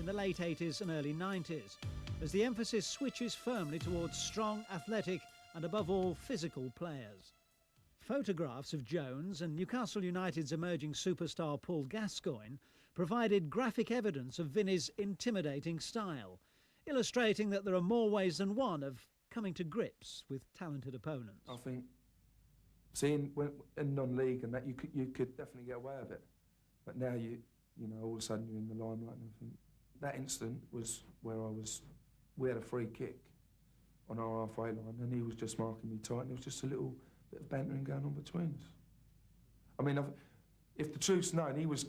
in the late 80s and early 90s, as the emphasis switches firmly towards strong, athletic and above all physical players. Photographs of Jones and Newcastle United's emerging superstar Paul Gascoigne provided graphic evidence of Vinnie's intimidating style, illustrating that there are more ways than one of coming to grips with talented opponents. I think seeing when in non-league and that you could definitely get away with it, but now you know all of a sudden you're in the limelight and everything. That instant was where we had a free kick on our halfway line and he was just marking me tight and there was just a little bit of bantering going on between us. I mean, if the truth's known, he was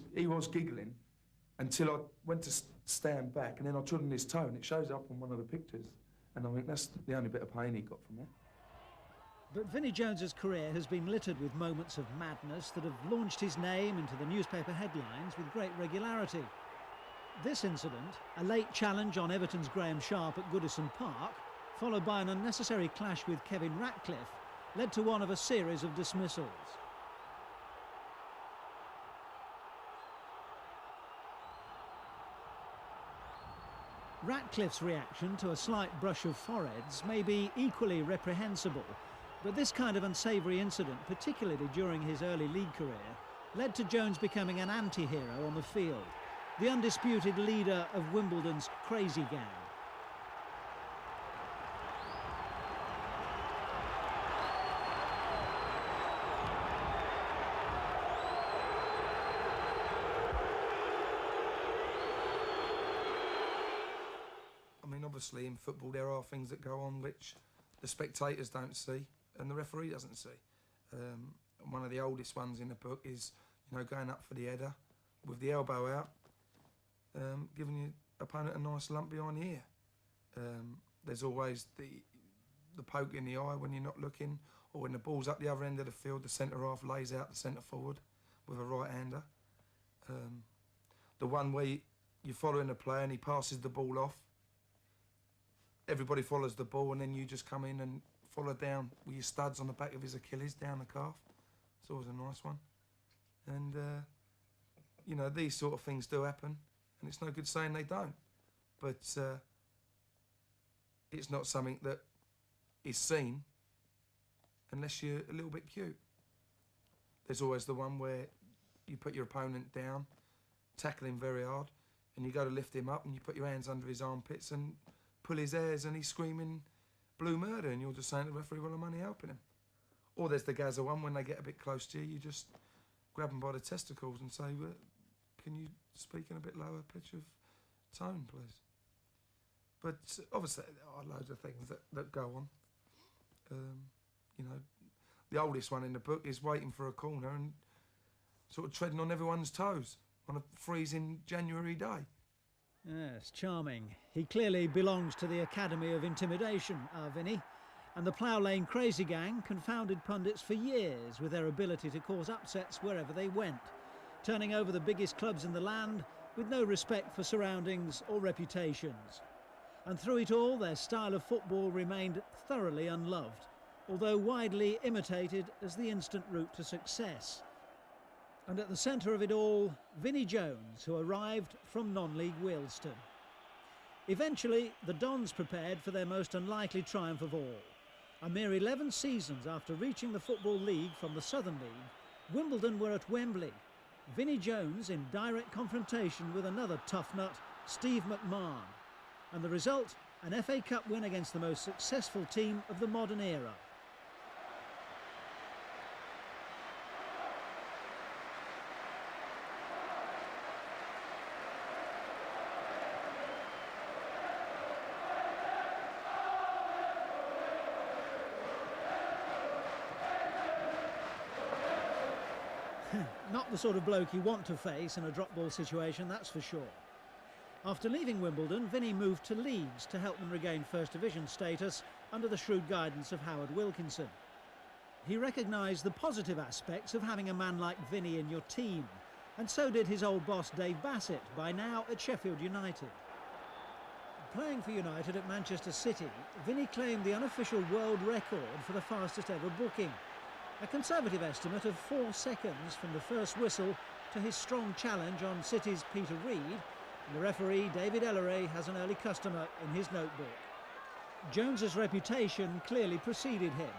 giggling until I went to stand back and then I trod on his toe and it shows up on one of the pictures and I think that's the only bit of pain he got from it. But Vinnie Jones's career has been littered with moments of madness that have launched his name into the newspaper headlines with great regularity. This incident, a late challenge on Everton's Graham Sharp at Goodison Park, followed by an unnecessary clash with Kevin Ratcliffe, led to one of a series of dismissals. Ratcliffe's reaction to a slight brush of foreheads may be equally reprehensible, but this kind of unsavoury incident, particularly during his early league career, led to Jones becoming an anti-hero on the field, the undisputed leader of Wimbledon's crazy gang. I mean, obviously in football there are things that go on which the spectators don't see and the referee doesn't see. One of the oldest ones in the book is, you know, going up for the header with the elbow out, giving your opponent a nice lump behind the ear. There's always the poke in the eye when you're not looking, or when the ball's up the other end of the field, the centre-half lays out the centre-forward with a right-hander. The one where you're following the player and he passes the ball off, everybody follows the ball and then you just come in and follow down with your studs on the back of his Achilles down the calf. It's always a nice one. And, you know, these sort of things do happen and it's no good saying they don't. But it's not something that is seen unless you're a little bit cute. There's always the one where you put your opponent down, tackle him very hard, and you go to lift him up and you put your hands under his armpits and pull his hairs and he's screaming blue murder and you're just saying to the referee, well, I'm only helping him. Or there's the Gaza one, when they get a bit close to you, you just grab them by the testicles and say, well, can you speak in a bit lower pitch of tone, please? But obviously there are loads of things that go on. You know, the oldest one in the book is waiting for a corner and sort of treading on everyone's toes on a freezing January day. Yes, charming. He clearly belongs to the Academy of Intimidation, our Vinnie, and the Plough Lane Crazy Gang confounded pundits for years with their ability to cause upsets wherever they went, turning over the biggest clubs in the land with no respect for surroundings or reputations. And through it all, their style of football remained thoroughly unloved, although widely imitated as the instant route to success. And at the centre of it all, Vinnie Jones, who arrived from non-league Wealdstone. Eventually, the Dons prepared for their most unlikely triumph of all. A mere 11 seasons after reaching the Football League from the Southern League, Wimbledon were at Wembley. Vinnie Jones in direct confrontation with another tough nut, Steve McMahon. And the result, an FA Cup win against the most successful team of the modern era. Not the sort of bloke you want to face in a drop ball situation, that's for sure. After leaving Wimbledon, Vinnie moved to Leeds to help them regain First Division status under the shrewd guidance of Howard Wilkinson. He recognised the positive aspects of having a man like Vinnie in your team, and so did his old boss Dave Bassett, by now at Sheffield United. Playing for United at Manchester City, Vinnie claimed the unofficial world record for the fastest ever booking. A conservative estimate of 4 seconds from the first whistle to his strong challenge on City's Peter Reid, The referee, David Elleray, has an early customer in his notebook. Jones's reputation clearly preceded him,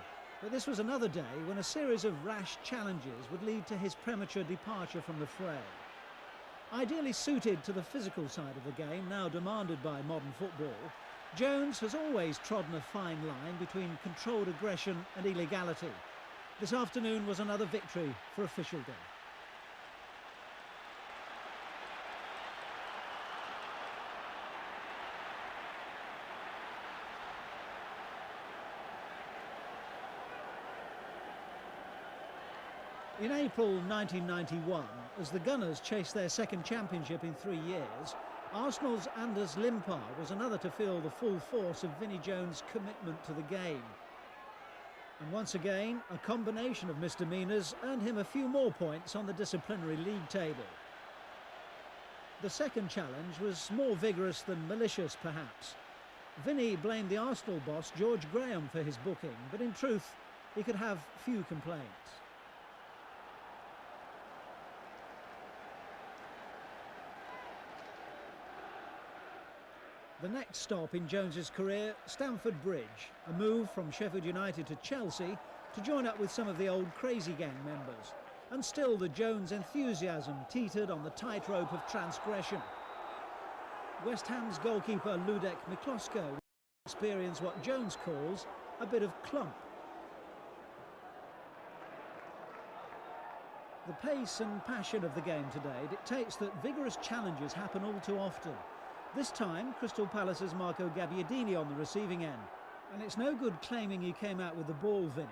but this was another day when a series of rash challenges would lead to his premature departure from the fray. Ideally suited to the physical side of the game, now demanded by modern football, Jones has always trodden a fine line between controlled aggression and illegality. This afternoon was another victory for officialdom. In April 1991, as the Gunners chased their second championship in 3 years, Arsenal's Anders Limpar was another to feel the full force of Vinnie Jones' commitment to the game. And once again, a combination of misdemeanours earned him a few more points on the disciplinary league table. The second challenge was more vigorous than malicious, perhaps. Vinnie blamed the Arsenal boss, George Graham, for his booking, but in truth, he could have few complaints. The next stop in Jones's career, Stamford Bridge, a move from Sheffield United to Chelsea to join up with some of the old Crazy Gang members. And still the Jones enthusiasm teetered on the tightrope of transgression. West Ham's goalkeeper Ludek Miklosko experienced what Jones calls a bit of clump. The pace and passion of the game today dictates that vigorous challenges happen all too often. This time, Crystal Palace's Marco Gabbiadini on the receiving end. And it's no good claiming he came out with the ball, Vinnie.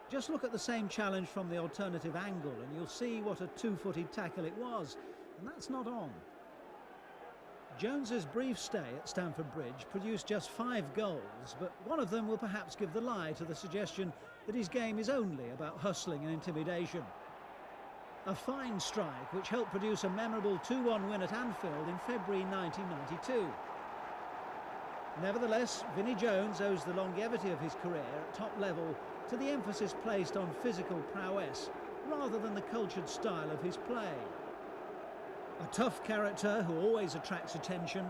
Just look at the same challenge from the alternative angle and you'll see what a two-footed tackle it was. And that's not on. Jones's brief stay at Stamford Bridge produced just 5 goals, but one of them will perhaps give the lie to the suggestion that his game is only about hustling and intimidation. A fine strike which helped produce a memorable 2-1 win at Anfield in February 1992. Nevertheless, Vinnie Jones owes the longevity of his career at top level to the emphasis placed on physical prowess rather than the cultured style of his play. A tough character who always attracts attention,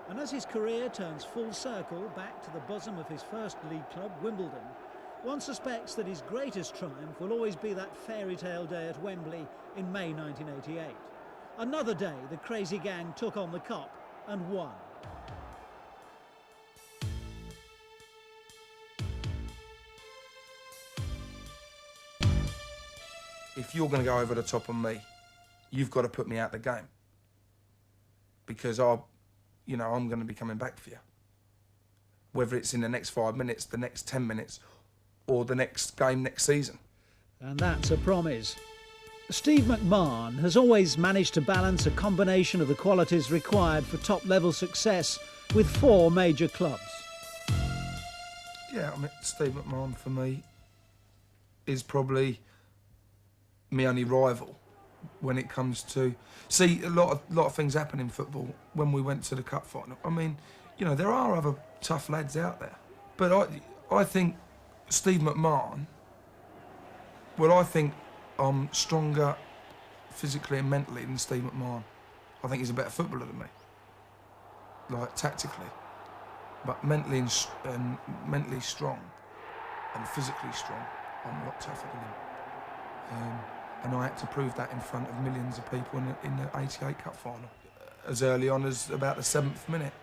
and as his career turns full circle back to the bosom of his first league club, Wimbledon, one suspects that his greatest triumph will always be that fairy tale day at Wembley in May 1988. Another day the Crazy Gang took on the Kop and won. If you're going to go over the top of me, you've got to put me out the game. Because I'm going to be coming back for you. Whether it's in the next 5 minutes, the next 10 minutes, or the next game next season. And that's a promise. Steve McMahon has always managed to balance a combination of the qualities required for top-level success with 4 major clubs. Yeah, Steve McMahon for me is probably my only rival when it comes to... See, a lot of things happen in football when we went to the cup final. There are other tough lads out there. But I think Steve McMahon, I think I'm stronger physically and mentally than Steve McMahon. I think he's a better footballer than me, like tactically. But mentally and mentally strong and physically strong, I'm a lot tougher than him. And I had to prove that in front of millions of people in the '88 Cup final. As early on as about the 7th minute,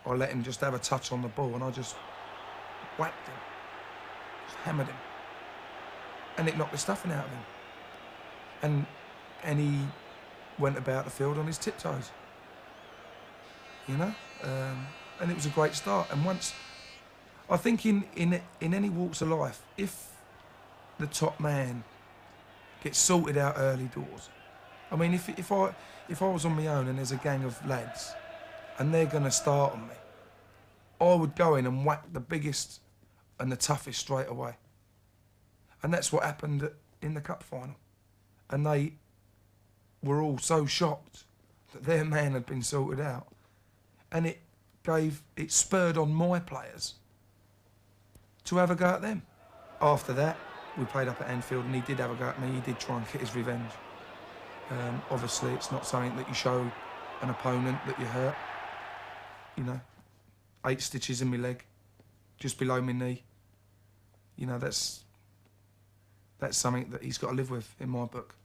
I let him just have a touch on the ball and I just whacked him, just hammered him. And it knocked the stuffing out of him. And he went about the field on his tiptoes, and it was a great start. And once, I think in any walks of life, if the top man gets sorted out early doors, if I was on my own and there's a gang of lads and they're going to start on me, I would go in and whack the biggest and the toughest straight away. And that's what happened in the cup final. And they were all so shocked that their man had been sorted out. And it spurred on my players to have a go at them. After that, we played up at Anfield and he did have a go at me. He did try and get his revenge. Obviously, it's not something that you show an opponent that you hurt. You know, 8 stitches in my leg, just below my knee. You know, that's something that he's got to live with in my book.